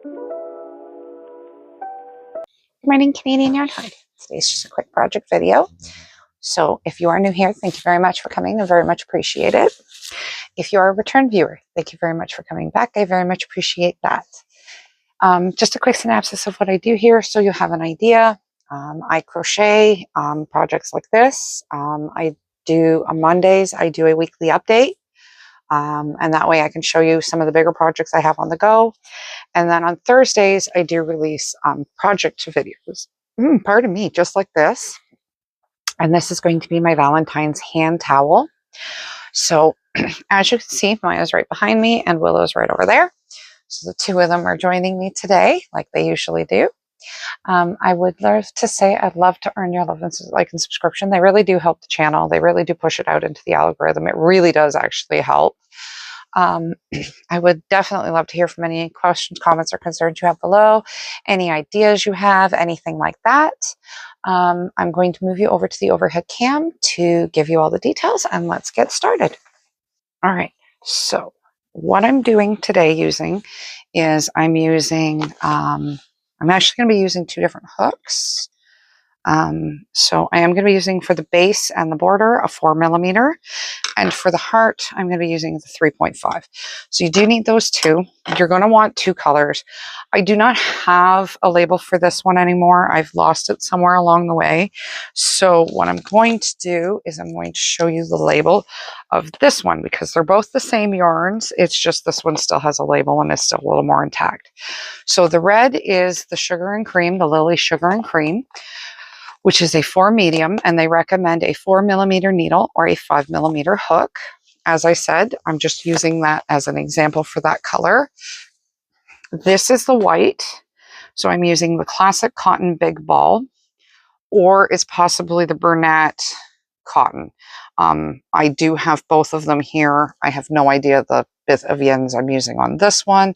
Good morning, Canadian Yarn Hunt. Today's just a quick project video. So if you are new here, thank you very much for coming. I very much appreciate it. If you are a return viewer, thank you very much for coming back. I very much appreciate that. Just a quick synopsis of what I do here so you have an idea. I crochet projects like this. I do on Mondays, I do a weekly update. And that way I can show you some of the bigger projects I have on the go. And then on Thursdays, I do release project videos. Pardon me, just like this. And this is going to be my Valentine's hand towel. So as you can see, Maya's right behind me and Willow's right over there. So the two of them are joining me today, like they usually do. I would love to say I'd love to earn your love and like and subscription. They really do help the channel. They really do push it out into the algorithm. It really does actually help. I would definitely love to hear from any questions, comments, or concerns you have below, any ideas you have, anything like that. I'm going to move you over to the overhead cam to give you all the details, and let's get started. All right, so what I'm doing today is I'm actually going to be using two different hooks. So I am going to be using for the base and the border a 4mm, and for the heart I'm going to be using the 3.5. So you do need those two. You're going to want two colors. I do not have a label for this one anymore. I've lost it somewhere along the way. So what I'm going to do is I'm going to show you the label of this one because they're both the same yarns. It's just this one still has a label and is still a little more intact. So the red is the Sugar and Cream, the Lily Sugar and Cream, which is a 4 medium, and they recommend a 4mm needle or a 5mm hook. As I said, I'm just using that as an example for that color. This is the white, so I'm using the classic cotton big ball, or it's possibly the Bernat cotton. I do have both of them here. I have no idea the bit of yens I'm using on this one,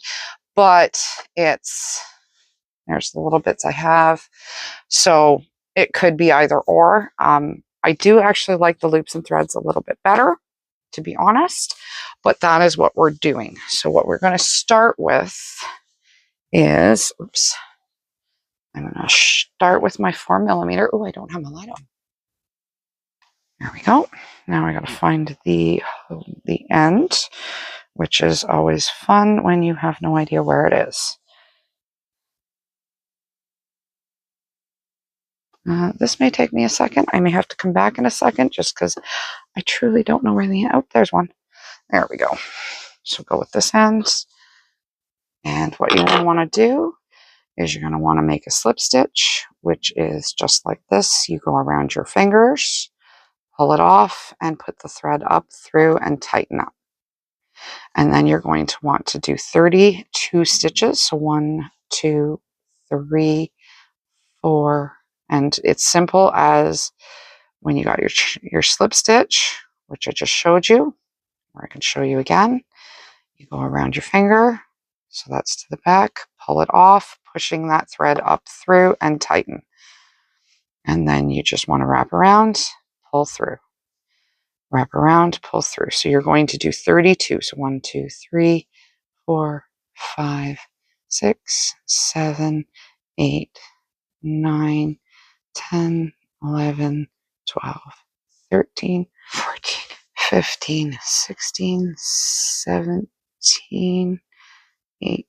but there's the little bits I have. So it could be either or. I do actually like the loops and threads a little bit better, to be honest, but that is what we're doing. So what we're going to start with is, I'm going to start with my 4mm. Oh, I don't have my light on. There we go. Now I got to find the end, which is always fun when you have no idea where it is. This may take me a second. I may have to come back in a second just because I truly don't know where there's one. There we go. So go with this end. And what you want to do is you're going to want to make a slip stitch, which is just like this. You go around your fingers, pull it off, and put the thread up through and tighten up. And then you're going to want to do 32 stitches. So 1, 2, 3, 4, and it's simple as when you got your slip stitch, which I just showed you, or I can show you again. You go around your finger, so that's to the back, pull it off, pushing that thread up through and tighten. And then you just want to wrap around, pull through. Wrap around, pull through. So you're going to do 32. So 1, 2, 3, 4, 5, 6, 7, 8, 9, 10, 11, 12, 13, 14, 15, 16, 17, 18,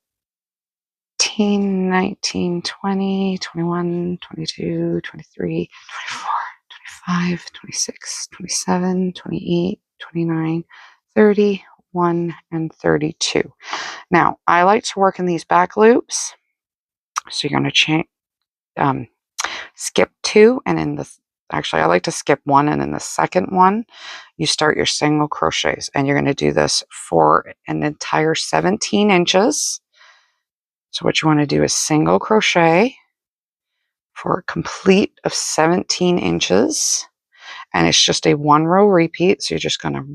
19, 20, 21, 22, 23, 24, 25, 26, 27, 28, 29, 30, 1, and 32. Now, I like to work in these back loops. So you're going to skip 2, and in the actually I like to skip 1, and in the second one you start your single crochets, and you're going to do this for an entire 17 inches. So what you want to do is single crochet for a complete of 17 inches, and it's just a 1 row repeat. So you're just going to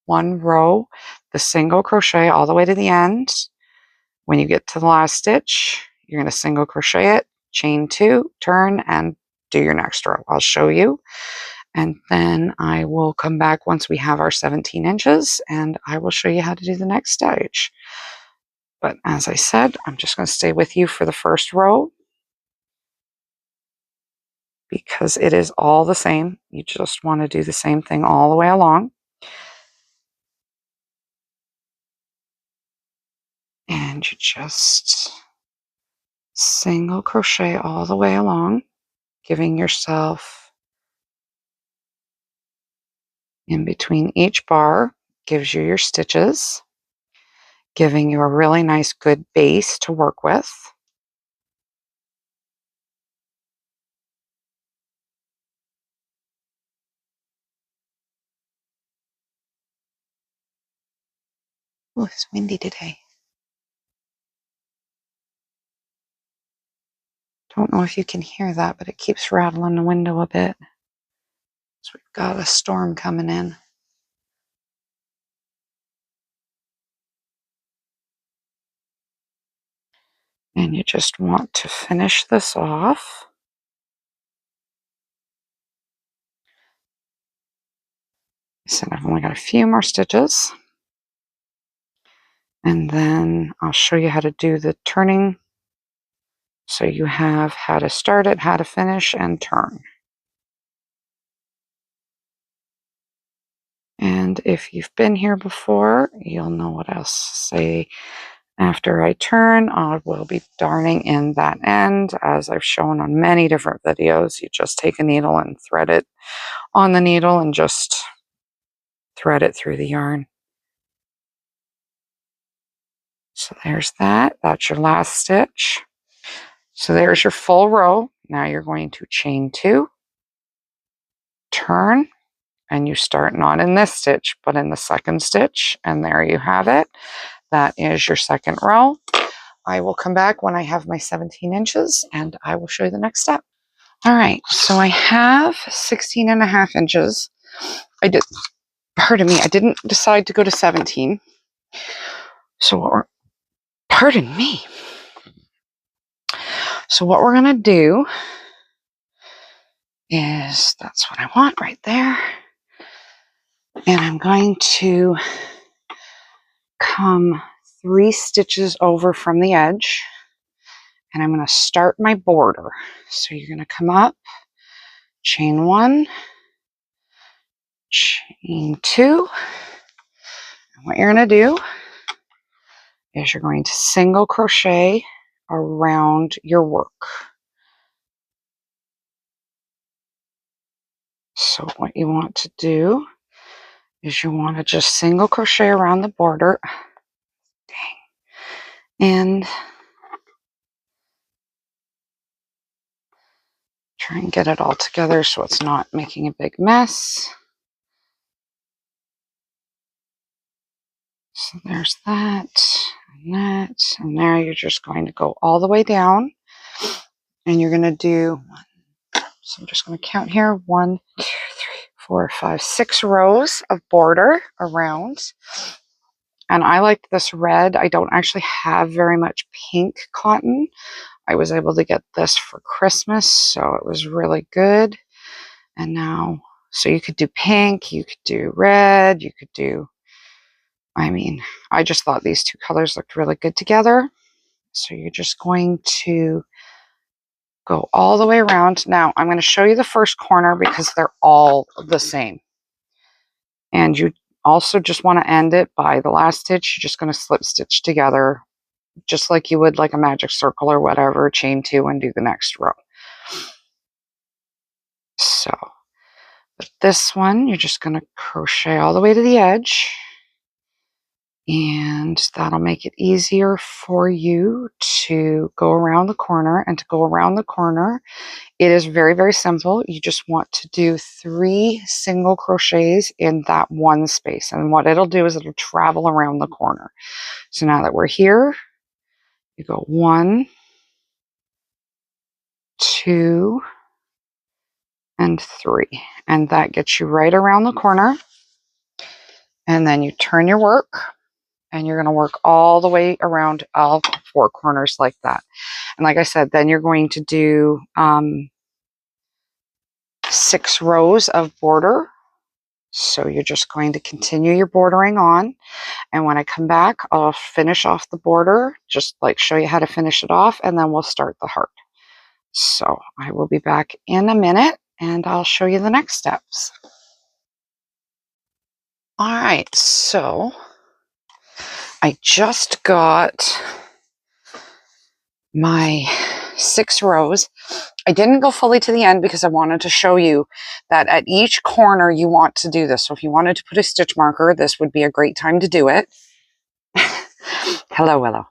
1 row the single crochet all the way to the end. When you get to the last stitch, you're going to single crochet it, chain 2, turn, and do your next row. I'll show you, and then I will come back once we have our 17 inches, and I will show you how to do the next stage. But as I said, I'm just going to stay with you for the first row because it is all the same. You just want to do the same thing all the way along. And you just single crochet all the way along, giving yourself in between each bar, gives you your stitches, giving you a really nice good base to work with. Oh, it's windy today. Don't know if you can hear that, but it keeps rattling the window a bit. So we've got a storm coming in. And you just want to finish this off. So I've only got a few more stitches. And then I'll show you how to do the turning. So you have how to start it, how to finish, and turn. And if you've been here before, you'll know what else to say. After I turn, I will be darning in that end. As I've shown on many different videos, you just take a needle and thread it on the needle and just thread it through the yarn. So there's that. That's your last stitch. So there's your full row. Now you're going to chain 2, turn, and you start not in this stitch, but in the second stitch. And there you have it. That is your second row. I will come back when I have my 17 inches and I will show you the next step. All right, so I have 16.5 inches. Pardon me, I didn't decide to go to 17. So pardon me. So what we're gonna do is, that's what I want right there. And I'm going to come 3 stitches over from the edge. And I'm going to start my border. So you're going to come up, chain 1, chain 2. And what you're going to do is you're going to single crochet around your work. So what you want to do is you want to just single crochet around the border. And try and get it all together so it's not making a big mess. So there's that, and now you're just going to go all the way down, and you're going to do, so I'm just going to count here, 1, 2, 3, 4, 5, 6 rows of border around. And I like this red. I don't actually have very much pink cotton. I was able to get this for Christmas, so it was really good. And now, so you could do pink, you could do red, you could do, I just thought these 2 colors looked really good together. So you're just going to go all the way around. Now I'm going to show you the first corner because they're all the same. And you also just want to end it by the last stitch. You're just going to slip stitch together just like you would like a magic circle or whatever, chain 2 and do the next row. So but this one, you're just going to crochet all the way to the edge. And that'll make it easier for you to go around the corner. And to go around the corner, it is very, very simple. You just want to do 3 single crochets in that one space. And what it'll do is it'll travel around the corner. So now that we're here, you go 1, 2, and 3. And that gets you right around the corner. And then you turn your work. And you're going to work all the way around all 4 corners like that. And like I said, then you're going to do 6 rows of border. So you're just going to continue your bordering on. And when I come back, I'll finish off the border, just like show you how to finish it off, and then we'll start the heart. So I will be back in a minute and I'll show you the next steps. All right, so I just got my 6 rows. I didn't go fully to the end because I wanted to show you that at each corner you want to do this. So if you wanted to put a stitch marker, this would be a great time to do it. Hello, Willow.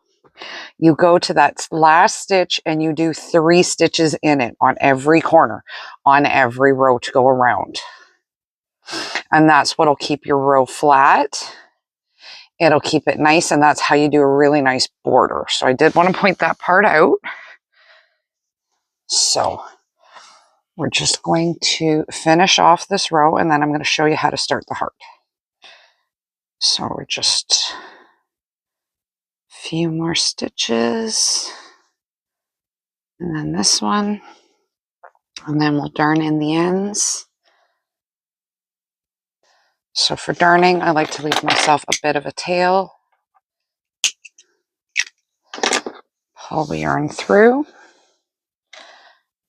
You go to that last stitch and you do 3 stitches in it on every corner, on every row to go around. And that's what'll keep your row flat. It'll keep it nice, and that's how you do a really nice border. So I did want to point that part out. So we're just going to finish off this row, and then I'm going to show you how to start the heart. So we're just a few more stitches, and then this one, and then we'll darn in the ends. So for darning, I like to leave myself a bit of a tail. Pull the yarn through,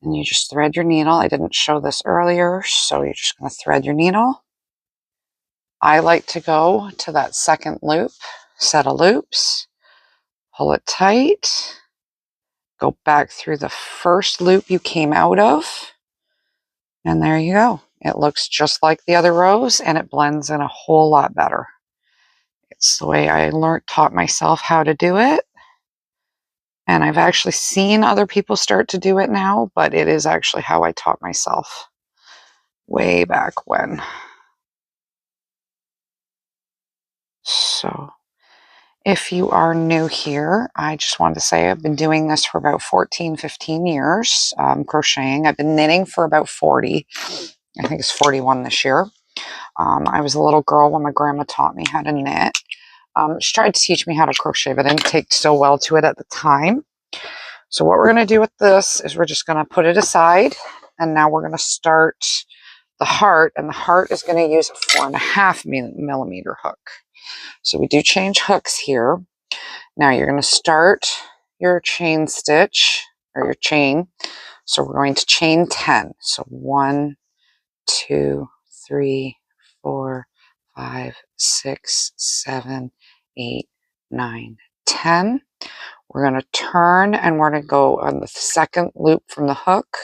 and you just thread your needle. I didn't show this earlier, so you're just going to thread your needle. I like to go to that second loop, set of loops, pull it tight, go back through the first loop you came out of, and there you go. It looks just like the other rows, and it blends in a whole lot better. It's the way I taught myself how to do it. And I've actually seen other people start to do it now, but it is actually how I taught myself way back when. So if you are new here, I just wanted to say I've been doing this for about 14, 15 years, crocheting. I've been knitting for about 40. I think it's 41 this year. I was a little girl when my grandma taught me how to knit. She tried to teach me how to crochet, but I didn't take so well to it at the time. So what we're going to do with this is we're just going to put it aside, and now we're going to start the heart, and the heart is going to use a 4.5 millimeter hook. So we do change hooks here. Now you're going to start your chain stitch, or your chain. So we're going to chain 10. So 1, 2, 3, 4, 5, 6, 7, 8, 9, 10. We're going to turn, and we're going to go on the second loop from the hook.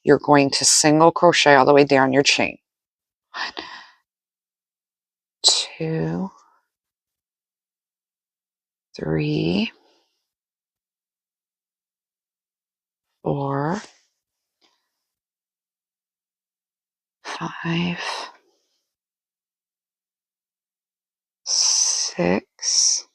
You're going to single crochet all the way down your chain. 1, 2, 3, 4, 5, 6,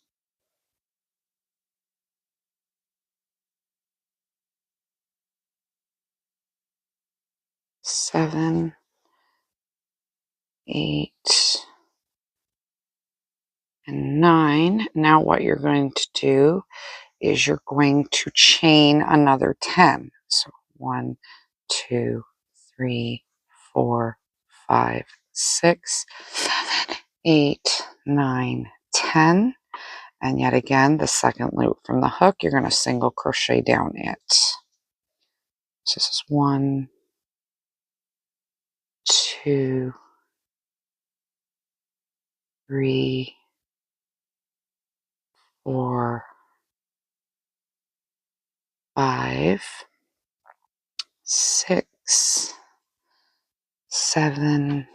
7, 8, and 9. Now what you're going to do is you're going to chain another 10. So 1, 2, 3, 4, 5, 6, 7, 8, 9, 10. And yet again, the second loop from the hook, you're going to single crochet down it. So this is 1, 2, 3, 4, 5, 6, 7,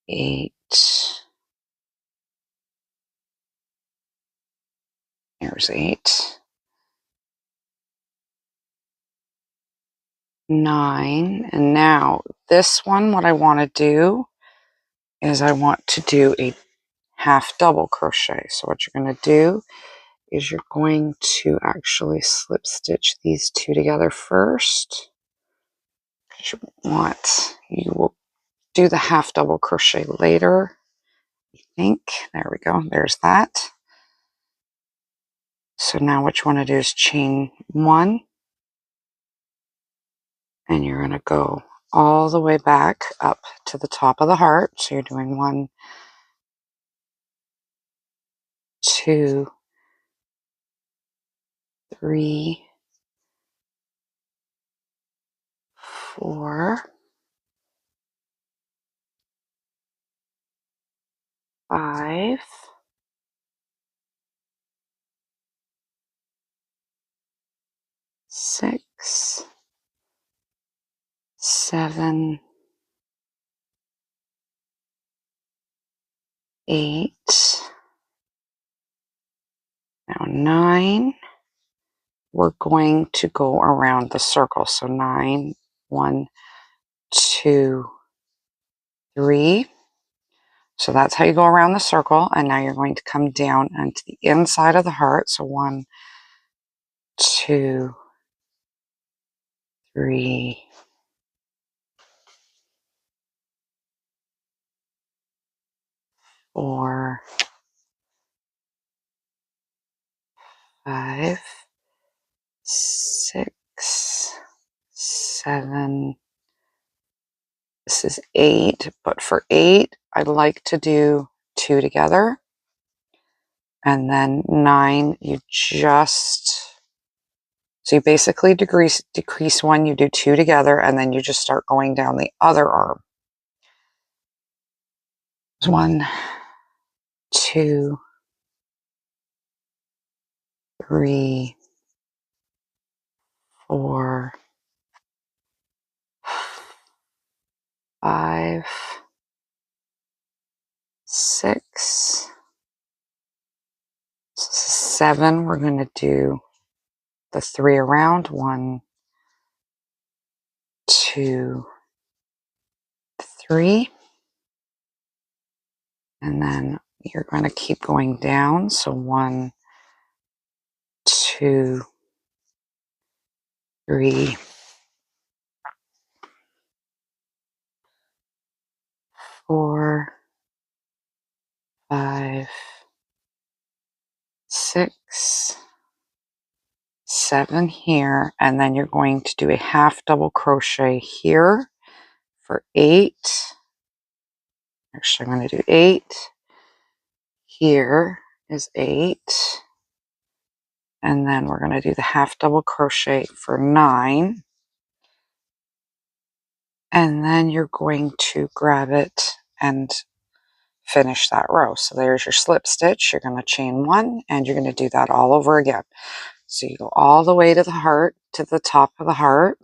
8. Here's 8. 9. And now this one, what I want to do is I want to do a half double crochet. So what you're going to do is you're going to actually slip stitch these two together first. You will do the half double crochet later, I think. There we go. There's that. So now what you want to do is chain 1, and you're going to go all the way back up to the top of the heart. So you're doing 1, 2, 3, 4, 5, 6, 7, 8, now 9. We're going to go around the circle. So 9, 1, 2, 3. So that's how you go around the circle. And now you're going to come down onto the inside of the heart. So 1, 2, 3, 4, 5, 6, 7. This is 8, but for 8, I'd like to do 2 together. And then 9, so you basically decrease 1, you do 2 together, and then you just start going down the other arm. 1, 2, 3, 4, 5, 6, 7. We're going to do the 3 around. 1, 2, 3. And then you're going to keep going down. So 1, 2, 3, 4, 5, 6, 7 here, and then you're going to do a half double crochet here for 8. Actually, I'm going to do 8. Here is 8. And then we're going to do the half double crochet for 9. And then you're going to grab it and finish that row. So there's your slip stitch. You're going to chain 1, and you're going to do that all over again. So you go all the way to the heart, to the top of the heart.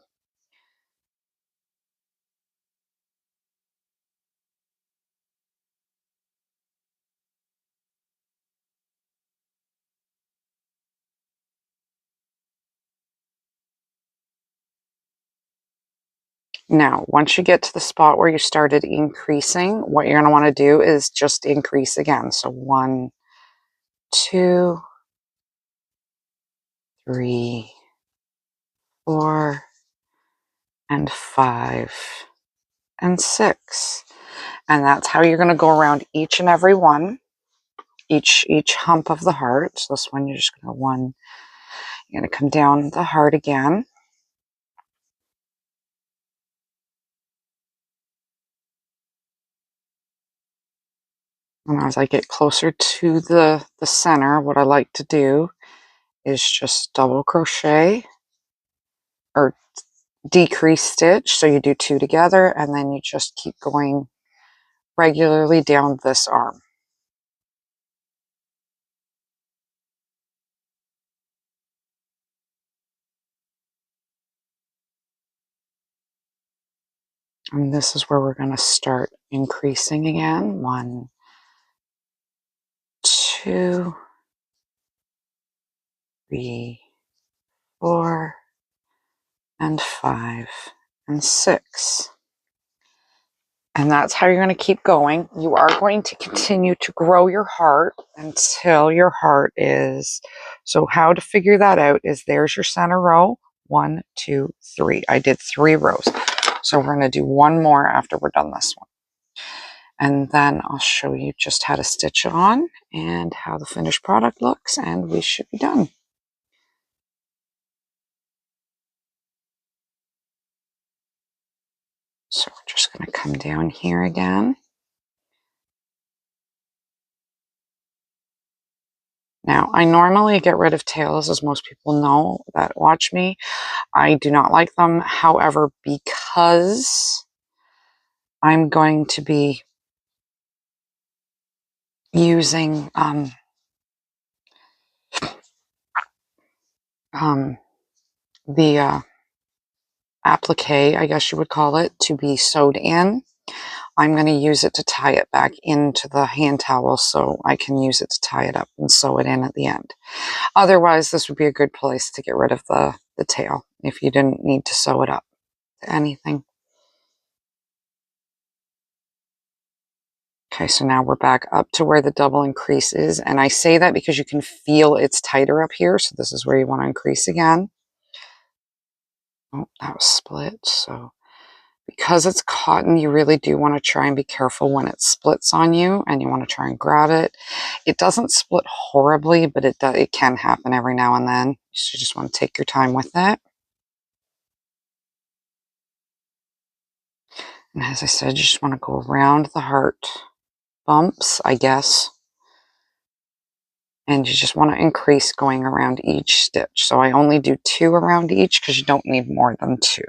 Now, once you get to the spot where you started increasing, what you're going to want to do is just increase again. So 1, 2, 3, 4, and 5, and 6. And that's how you're going to go around each and every one, each hump of the heart. So this one, you're just going to you're going to come down the heart again. And as I get closer to the center, what I like to do is just double crochet or decrease stitch. So you do 2 together, and then you just keep going regularly down this arm. And this is where we're going to start increasing again. 1, 2, 3, 4, and 5, and 6. And that's how you're going to keep going. You are going to continue to grow your heart until your heart is, so how to figure that out is there's your center row. 1, 2, 3. I did 3 rows. So we're going to do 1 more after we're done this one. And then I'll show you just how to stitch it on and how the finished product looks, and we should be done. So we're just going to come down here again. Now, I normally get rid of tails, as most people know that watch me. I do not like them. However, because I'm going to be using the applique, I guess you would call it, to be sewed in, I'm going to use it to tie it back into the hand towel so I can use it to tie it up and sew it in at the end. Otherwise, this would be a good place to get rid of the tail if you didn't need to sew it up to anything. Okay, so now we're back up to where the double increase is. And I say that because you can feel it's tighter up here. So this is where you want to increase again. Oh, that was split. So because it's cotton, you really do want to try and be careful when it splits on you, and you want to try and grab it. It doesn't split horribly, but it can happen every now and then. So you just want to take your time with it. And as I said, you just want to go around the heart bumps, I guess. And you just want to increase going around each stitch. So I only do 2 around each because you don't need more than 2.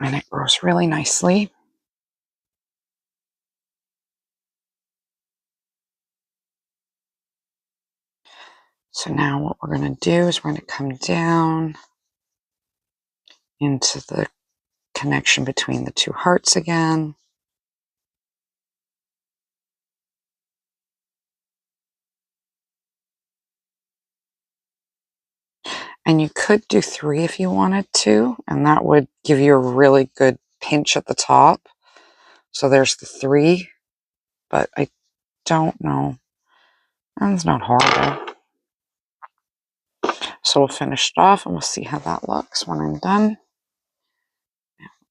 And it grows really nicely. So now what we're going to do is we're going to come down into the connection between the 2 hearts again. And you could do 3 if you wanted to, and that would give you a really good pinch at the top. So there's the 3, but I don't know. That's not horrible. So we'll finish it off and we'll see how that looks when I'm done.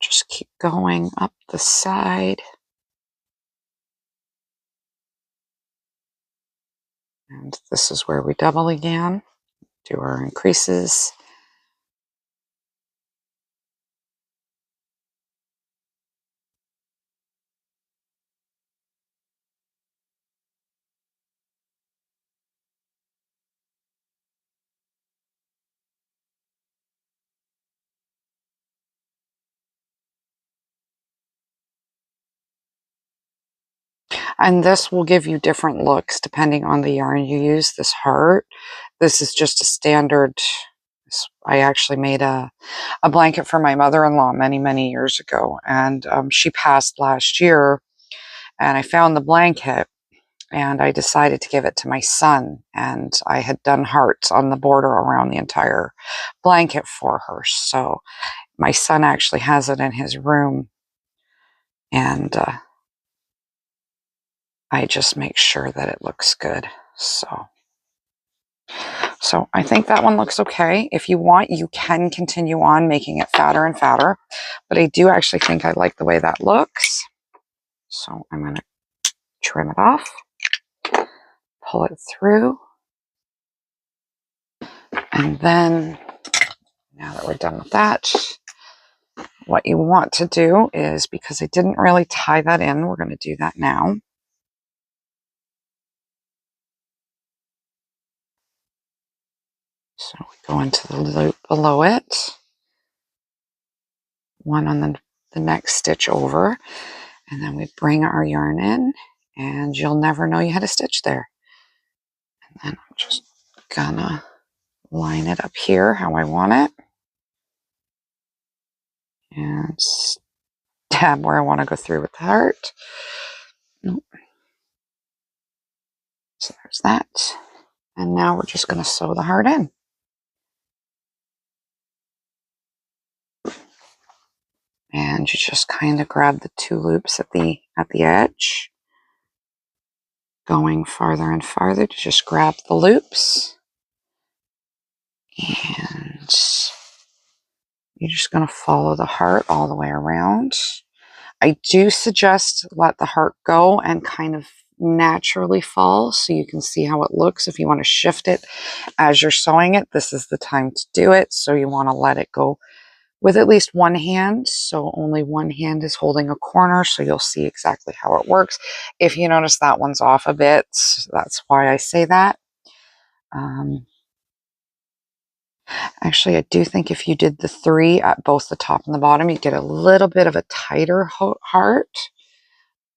Just keep going up the side. And this is where we double again, do our increases. And this will give you different looks depending on the yarn you use. This heart, this is just a standard. I actually made a blanket for my mother-in-law many years ago, and she passed last year, and I found the blanket and I decided to give it to my son, and I had done hearts on the border around the entire blanket for her. So my son actually has it in his room, and I just make sure that it looks good. So I think that one looks okay. If you want, you can continue on making it fatter and fatter, but I do actually think I like the way that looks. So I'm going to trim it off, pull it through, and then now that we're done with that, what you want to do is, because I didn't really tie that in, we're going to do that now. So we go into the loop below it, one on the next stitch over, and then we bring our yarn in, and you'll never know you had a stitch there. And then I'm just gonna line it up here how I want it, and stab where I want to go through with the heart. Nope. So there's that. And now we're just going to sew the heart in. And you just kind of grab the 2 loops at the edge, going farther and farther to just grab the loops. And you're just going to follow the heart all the way around. I do suggest let the heart go and kind of naturally fall so you can see how it looks. If you want to shift it as you're sewing it, this is the time to do it. So you want to let it go with at least one hand, so only one hand is holding a corner, so you'll see exactly how it works. If you notice that one's off a bit, that's why I say that. Actually, I do think if you did the 3 at both the top and the bottom, you get a little bit of a tighter heart,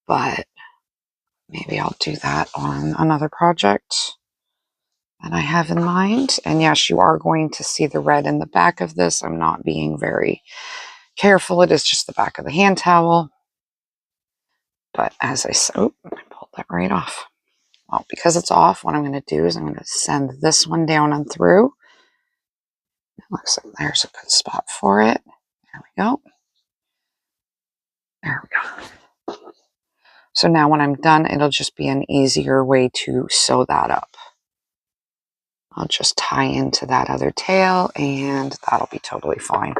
but maybe I'll do that on another project that I have in mind. And yes, you are going to see the red in the back of this. I'm not being very careful. It is just the back of the hand towel. But as I said, oh, I pulled that right off. Well, because it's off, what I'm going to do is I'm going to send this one down and through. It looks like there's a good spot for it. There we go. There we go. So now when I'm done, it'll just be an easier way to sew that up. I'll just tie into that other tail and that'll be totally fine.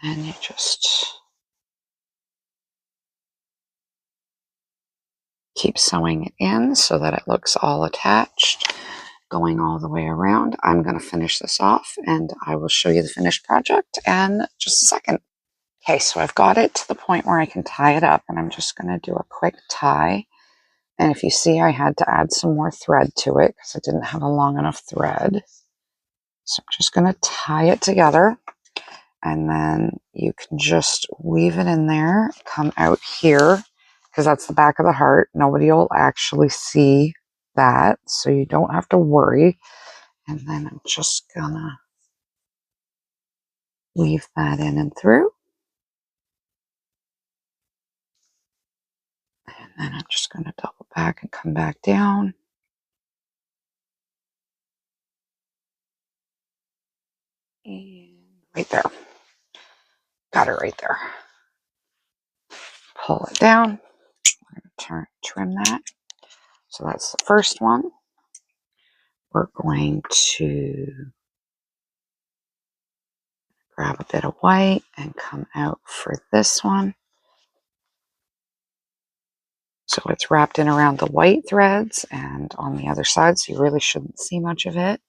And you just keep sewing it in so that it looks all attached, going all the way around. I'm going to finish this off and I will show you the finished project in just a second. Okay, so I've got it to the point where I can tie it up, and I'm just going to do a quick tie. And if you see, I had to add some more thread to it because I didn't have a long enough thread. So I'm just going to tie it together, and then you can just weave it in there, come out here, because that's the back of the heart. Nobody will actually see that, so you don't have to worry. And then I'm just going to weave that in and through. And then I'm just going to double back and come back down. And right there. Got it right there. Pull it down. We're going to trim that. So that's the first one. We're going to grab a bit of white and come out for this one. So it's wrapped in around the white threads and on the other side, so you really shouldn't see much of it.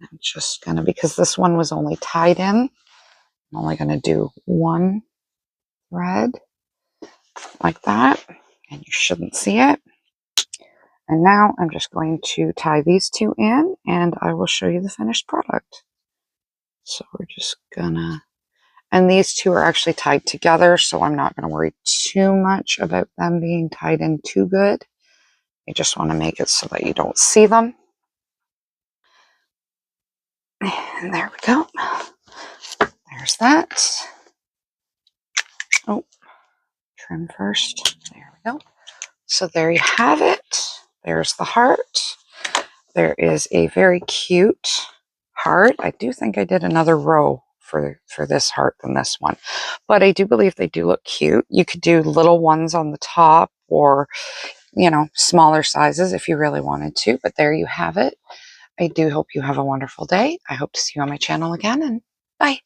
And I'm just going to, because this one was only tied in, I'm only going to do one thread like that, and you shouldn't see it. And now I'm just going to tie these two in and I will show you the finished product. So we're just gonna, and these two are actually tied together, so I'm not gonna worry too much about them being tied in too good. You just want to make it so that you don't see them. And there we go. There's that. Oh, trim first. There we go. So there you have it. There's the heart. There is a very cute heart. I do think I did another row for this heart than this one, but I do believe they do look cute. You could do little ones on the top or, you know, smaller sizes if you really wanted to, but there you have it. I do hope you have a wonderful day. I hope to see you on my channel again, and bye.